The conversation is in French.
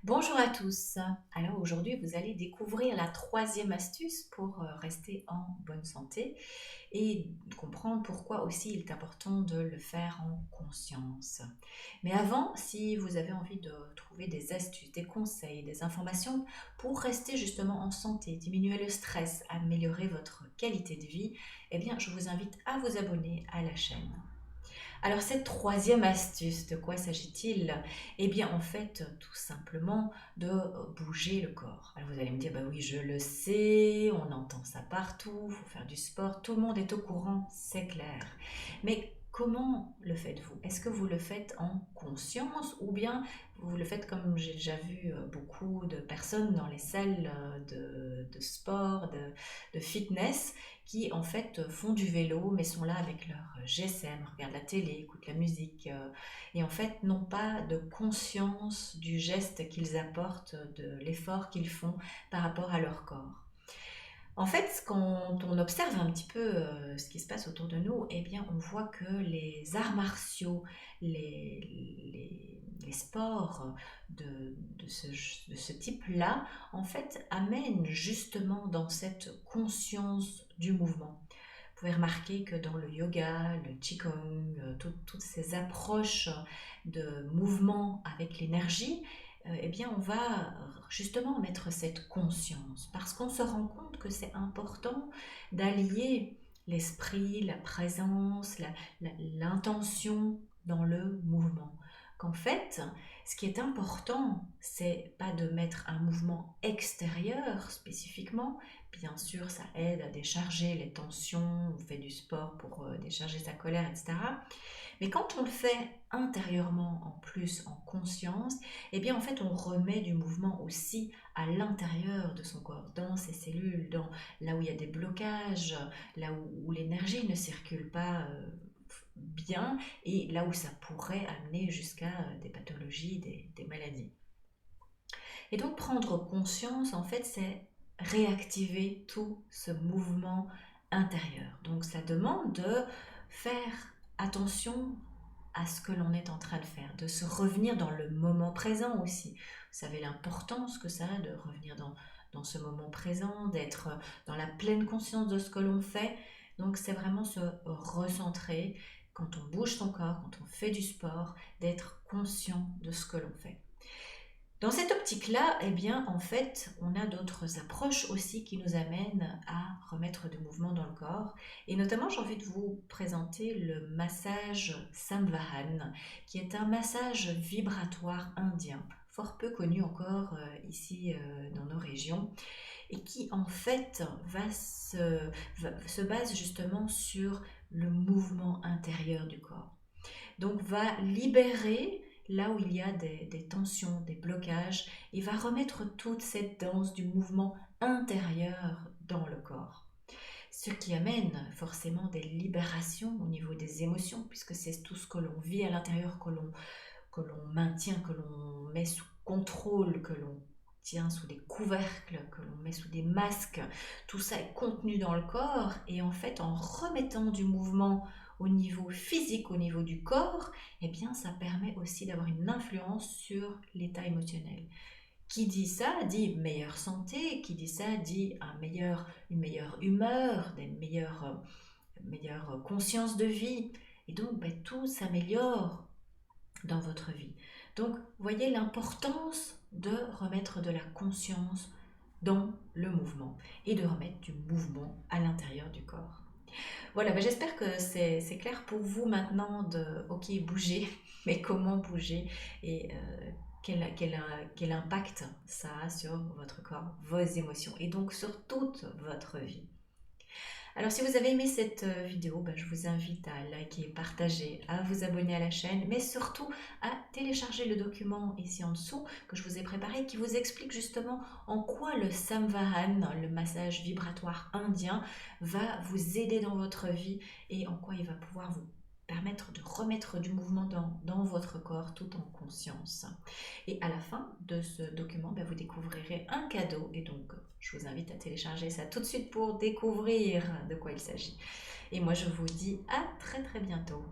Bonjour à tous. Alors aujourd'hui, vous allez découvrir la troisième astuce pour rester en bonne santé et comprendre pourquoi aussi il est important de le faire en conscience. Mais avant, si vous avez envie de trouver des astuces, des conseils, des informations pour rester justement en santé, diminuer le stress, améliorer votre qualité de vie, eh bien, je vous invite à vous abonner à la chaîne. Alors cette troisième astuce, de quoi s'agit-il? Eh bien en fait tout simplement de bouger le corps. Alors vous allez me dire, bah oui je le sais, on entend ça partout, il faut faire du sport, tout le monde est au courant, c'est clair. Mais comment le faites-vous? Est-ce que vous le faites en conscience ou bien vous le faites comme j'ai déjà vu beaucoup de personnes dans les salles de sport, de fitness qui en fait font du vélo mais sont là avec leur GSM, regardent la télé, écoutent la musique et en fait n'ont pas de conscience du geste qu'ils apportent, de l'effort qu'ils font par rapport à leur corps. En fait, quand on observe un petit peu ce qui se passe autour de nous, eh bien, on voit que les arts martiaux, les sports de ce type-là, en fait, amènent justement dans cette conscience du mouvement. Vous pouvez remarquer que dans le yoga, le qigong, toutes ces approches de mouvement avec l'énergie, eh bien, on va justement mettre cette conscience parce qu'on se rend compte que c'est important d'allier l'esprit, la présence, l'intention dans le mouvement. Qu'en fait, ce qui est important, c'est pas de mettre un mouvement extérieur spécifiquement. Bien sûr, ça aide à décharger les tensions, on fait du sport pour décharger sa colère, etc. Mais quand on le fait intérieurement, en plus en conscience, eh bien en fait on remet du mouvement aussi à l'intérieur de son corps, dans ses cellules, dans là où il y a des blocages, là où l'énergie ne circule pas bien et là où ça pourrait amener jusqu'à des pathologies, des maladies. Et donc prendre conscience, en fait, c'est réactiver tout ce mouvement intérieur. Donc ça demande de faire attention à ce que l'on est en train de faire, de se revenir dans le moment présent aussi. Vous savez l'importance que ça a de revenir dans ce moment présent, d'être dans la pleine conscience de ce que l'on fait. Donc c'est vraiment se recentrer quand on bouge son corps, quand on fait du sport, d'être conscient de ce que l'on fait. Dans cette optique-là, eh bien, en fait, on a d'autres approches aussi qui nous amènent à remettre du mouvement dans le corps. Et notamment, j'ai envie de vous présenter le massage Samvahan, qui est un massage vibratoire indien, fort peu connu encore ici dans nos régions, et qui en fait se base justement sur le mouvement intérieur du corps. Donc va libérer là où il y a des tensions, des blocages, et va remettre toute cette danse du mouvement intérieur dans le corps. Ce qui amène forcément des libérations au niveau des émotions, puisque c'est tout ce que l'on vit à l'intérieur, que l'on maintient, que l'on met sous contrôle, que l'on tient sous des couvercles, que l'on met sous des masques. Tout ça est contenu dans le corps et en fait en remettant du mouvement au niveau physique, au niveau du corps, eh bien ça permet aussi d'avoir une influence sur l'état émotionnel. Qui dit ça dit meilleure santé, qui dit ça dit une meilleure humeur, meilleure conscience de vie. Et donc tout s'améliore dans votre vie. Donc, voyez l'importance de remettre de la conscience dans le mouvement et de remettre du mouvement à l'intérieur du corps. Voilà, j'espère que c'est clair pour vous maintenant de, ok, bouger, mais comment bouger et quel impact ça a sur votre corps, vos émotions et donc sur toute votre vie. Alors si vous avez aimé cette vidéo, je vous invite à liker, partager, à vous abonner à la chaîne, mais surtout à télécharger le document ici en dessous que je vous ai préparé qui vous explique justement en quoi le Samvahan, le massage vibratoire indien, va vous aider dans votre vie et en quoi il va pouvoir vous permettre de remettre du mouvement dans votre corps tout en conscience. Et à la fin de ce document, vous découvrirez un cadeau et donc je vous invite à télécharger ça tout de suite pour découvrir de quoi il s'agit. Et moi je vous dis à très très bientôt.